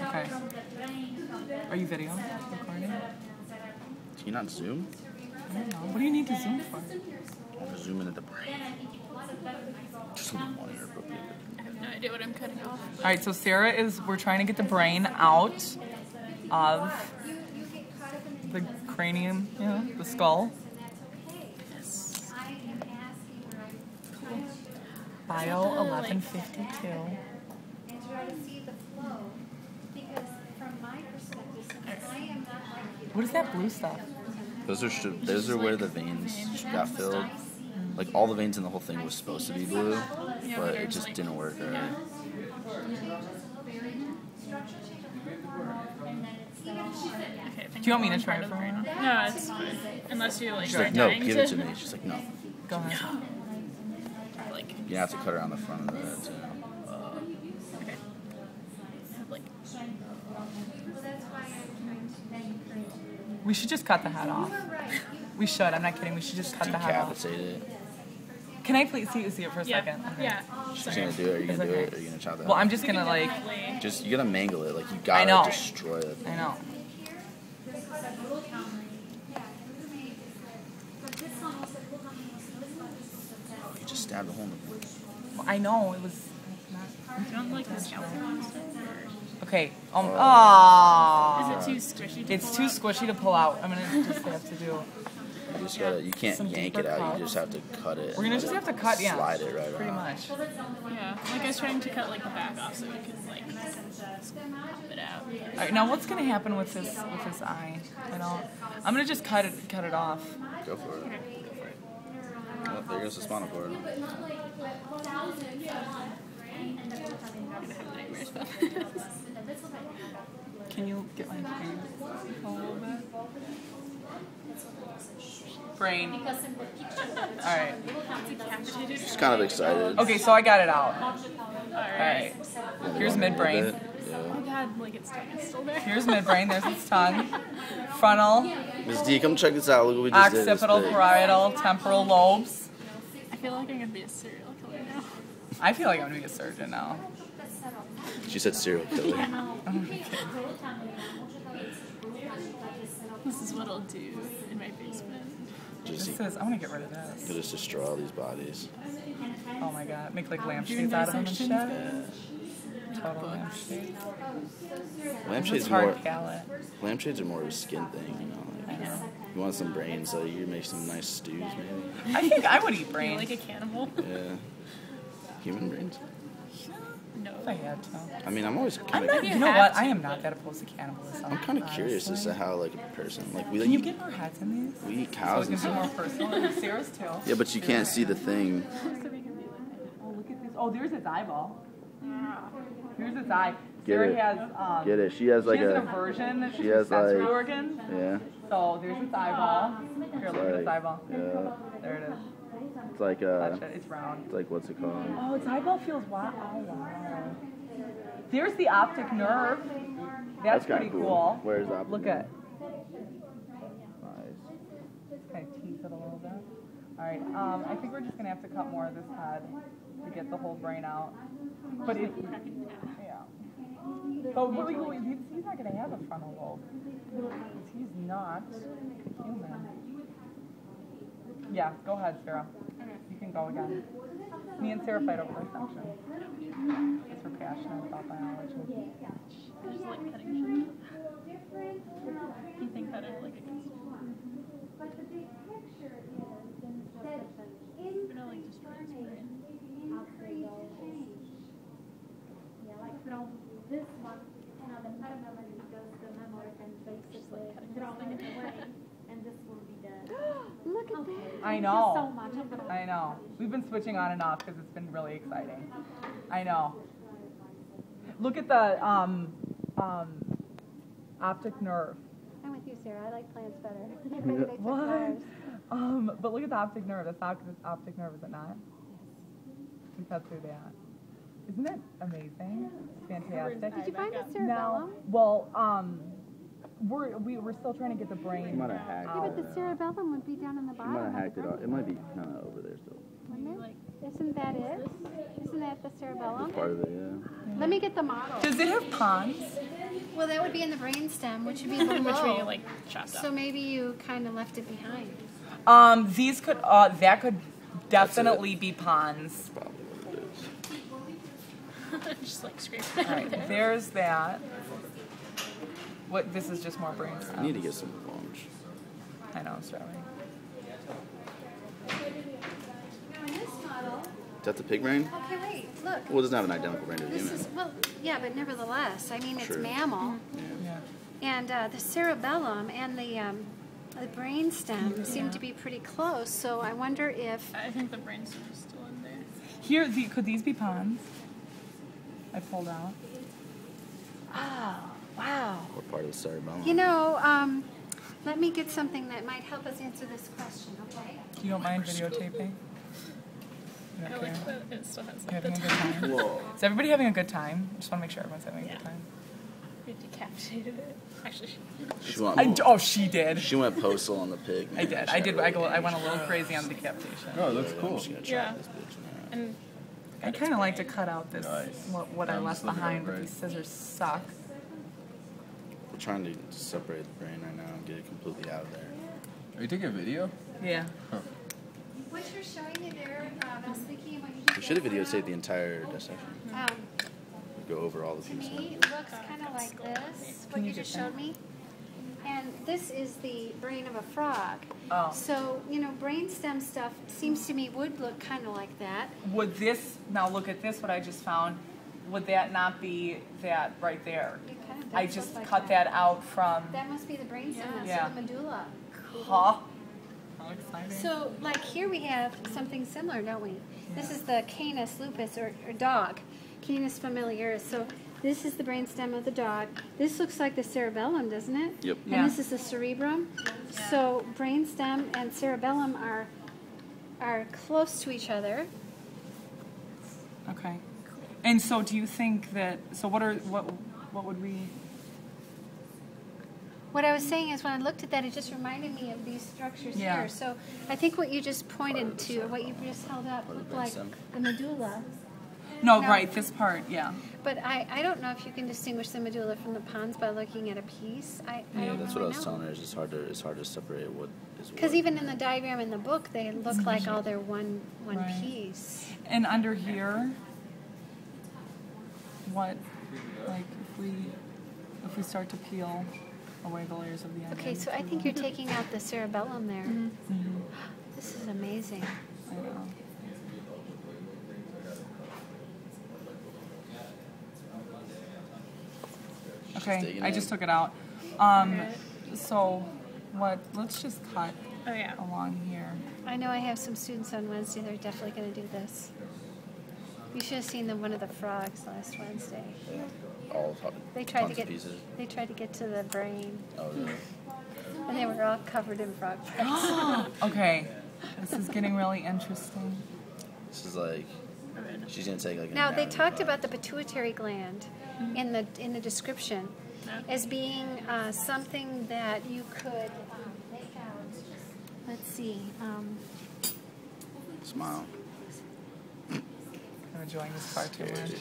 Okay. Are you video recording? Can you not zoom? I don't know. What do you need to zoom for? I want to zoom into the brain. Just a little money or book. I have no idea what I'm cutting off. All right, so we're trying to get the brain out of the cranium, the skull. Yes. Bio 1152. What is that blue stuff? Those are where the veins got filled. Like all the veins in the whole thing was supposed to be blue, but it just didn't work right. Do you want me to try it for her? No, it's fine. Unless you like. She's like, no, give it to me. She's like, no. Go ahead. Like. You have to cut around the front of that too. Okay. Like. We should just cut the head off. We should. I'm not kidding. We should just cut the head off. Decapitate it. Can I please see it for a second? Okay. Yeah. She's gonna do it. Are you gonna do it? Or are you gonna chop that? Well, I'm just gonna like. You gotta mangle it. Like you gotta destroy it. I know. Oh, you just stabbed a hole in the wood. Well, I know it was. Do you want like the scalpel instead? Okay. Is it too squishy? It's too squishy to pull out. I'm gonna just have to do. You just gotta. You can't yank it out. You just have to cut it. We're gonna just have to cut. Yeah. Slide it right. Pretty much. Yeah. Like I was trying to cut like the back off so we could like pop it out. All right. Now what's gonna happen with this eye? I'm gonna just cut it off. Go for it. Oh, there goes the spinal cord. I'm gonna have nightmares about this. Can you get my face a little bit? Brain. Alright. Just kind of excited. Okay, so I got it out. Alright. Here's midbrain. Oh god, like its tongue is still there. Here's midbrain, there's its tongue. Frontal. Miss D, come check this out. Look what we just did. Occipital, parietal, temporal lobes. I feel like I'm gonna be a serial killer now. I feel like I'm gonna be a surgeon now. She said serial killer. Yeah. This is what I'll do in my basement. I want to get rid of this. Just destroy all these bodies. Oh my god. Make like lampshades out of them and shit. Total lampshades. Lampshades lampshades are more of a skin thing, you know. Like, you want some brains, so you make some nice stews, maybe. I think I would eat brains. Like a cannibal. Yeah. Human brains. No. If I had to. I mean, I'm always kind of. You know what? I am not that opposed to cannibalism. I'm kind of curious as to how, like, a person, like, we. Can you get more heads in these? We eat cows and so it can stuff. be more personal. Sarah's too. Yeah, but you can't see the thing. Oh, look at this. Oh, there's its eyeball. Here's its eye. Get Sarah it. has. Get it. She has like she has a. an aversion that She has sensory like. organ. Yeah. So there's its eyeball. Here, look at its like, eyeball. Yeah. There it is. It's like Touch it. It's round. It's like what's it called? Oh, its eyeball feels wow. Oh, wow. There's the optic nerve. That's pretty cool. Where's the optic Look nerve? at. Nice. Kind of tease it a little bit. All right. I think we're just gonna have to cut more of this head to get the whole brain out. But it. Yeah. But he's not gonna have a frontal lobe. He's not human. Yeah. Go ahead, Sarah. You can go again. Me and Sarah fight over dissection. Because we're passionate about biology. I just like cutting shit. You think that I like it? I'm gonna like destroy his brain. Just like cutting this thing away. And this will be done. Look at that. I know. So much. I know. We've been switching on and off because it's been really exciting. I know. Look at the optic nerve. I'm with you, Sarah. I like plants better. What? But look at the optic nerve. That's optic nerve, is it not? Yes. We cut through that. Isn't that amazing? It's fantastic. Did you find the cerebellum? Now, well, we're still trying to get the brain. You might have hacked Yeah, but the cerebellum would be down in the You bottom. might have hacked it off. It might be kind of over there still. Wouldn't it? Isn't that it? Isn't that the cerebellum? That's part of it, yeah. Let me get the model. Does it have pons? Well, that would be in the brainstem, which would be below. Which we like chopped So up. maybe you kind of left it behind. These could, that could definitely be ponds. Probably what it is. Just like scrape it All out right, there. there's that. What, this is just more brainstem. I need to get some lunch. I know, strawberry. Now in this model, Is that the pig brain? okay, wait, look. Well, it doesn't have an identical brain to a This human. is, well, yeah, but nevertheless, I mean, it's Sure. mammal. Yeah. And the cerebellum and the brainstem seem to be pretty close, so I wonder if... I think the brainstem is still in there. Here, could these be ponds? I pulled out. Oh, wow. What part of the cerebellum? You know, let me get something that might help us answer this question, okay? You don't mind videotaping? You I don't like care? that it still has You like the having a good time. time? Whoa. Is everybody having a good time? Just want to make sure everyone's having a Yeah. good time. We decapitated it. Actually, She went, She did. she went postal on the pig. I did. I did. I went a little crazy on the decapitation. Oh, it looks I'm cool. just gonna try Yeah. this bitch now. and I kind of like to cut out this Nice. what I I'm left just looking behind, at but it, these scissors suck. We're trying to separate the brain right now and get it completely out of there. Are you taking a video? Yeah. What you're showing me there, I was thinking when you We should have videotaped the entire dissection. Um, Go over all the to pieces. me, it looks kind of like this, what Can you you just get that? showed me. And this is the brain of a frog. Oh. So, you know, brainstem stuff seems to me would look kind of like that. Would this, now look at this, what I just found, would that not be that right there? It kind of I does just look like cut that out from, That must be the brainstem, that's Yeah. the medulla. huh? How exciting. So, like here we have something similar, don't we? This is the Canis lupus, or dog, Canis familiaris. So this is the brainstem of the dog. This looks like the cerebellum, doesn't it? Yep. Yeah. And this is the cerebrum. So brainstem and cerebellum are close to each other. Okay. And so do you think that, so what would we, What I was saying is when I looked at that, it just reminded me of these structures Yeah. here. So I think what you just pointed to, or what you just held up, Part of looked the like brainstem. the medulla. no, No. right, this part, yeah. But I don't know if you can distinguish the medulla from the pons by looking at a piece. I Yeah, don't that's really what I was know. telling her. It's hard to separate what is what. Because even in the diagram in the book, they look like all they're one Right. piece. And under here, what, like, if we start to peel away the layers of the onion. Okay, so I think you're taking out the cerebellum there. Mm-hmm. This is amazing. I know. Okay, digging I in. just took it out. So let's just cut oh yeah. along here. I know I have some students on Wednesday. They're definitely going to do this. You should have seen one of the frogs last Wednesday. all They tried to tons get of pieces. they tried to get to the brain, Oh, really? and they were all covered in frog parts. Okay, this is getting really interesting. This is like she's gonna take like. an Now they anatomy talked class. about the pituitary gland in the description as being something that you could make out. Let's see. Smile. I'm enjoying this far too much.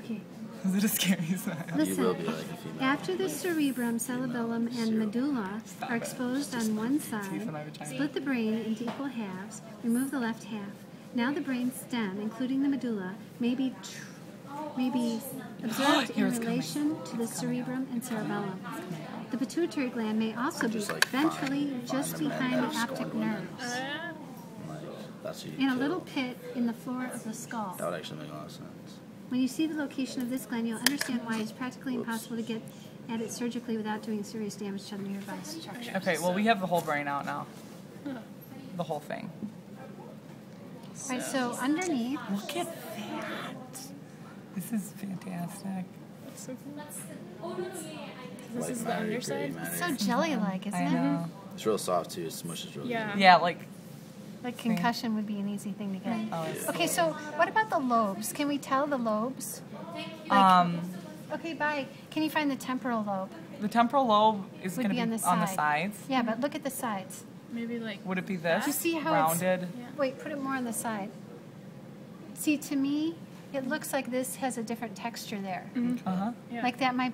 Okay. Is it a scary smile? You will be like a female. After the cerebrum, cerebellum, and medulla Stop are it. exposed on one Teeth in my side, vagina. split the brain into equal halves, remove the left half. Now the brain stem, including the medulla, may be observed Here in it's coming. relation to the cerebrum and cerebellum. The pituitary gland may also be Just, like, ventrally find just the behind the magnetic optic skull. nerves, Like, that's who you in a kill. little pit in the floor of the skull. That would actually make a lot of sense. When you see the location of this gland, you'll understand why it's practically impossible to get at it surgically without doing serious damage to the nearby structure. Okay, well we have the whole brain out now. The whole thing. All right, so underneath, Look at that. This is fantastic. That's so cool. This is the underside? so jelly-like, isn't I know. It's real soft too. It smushes really Yeah. Yeah, like, it? Like concussion would be an easy thing to get. oh, it's, Okay, so what about the lobes? Can we tell the lobes? Okay, bye. Can you find the temporal lobe? the temporal lobe is Would going to be be on the on the side. sides. Yeah, but look at the sides. Maybe like Would it be this? You see how rounded? it's... Wait, put it more on the side. See, to me, it looks like this has a different texture there. Uh huh. yeah. Like that might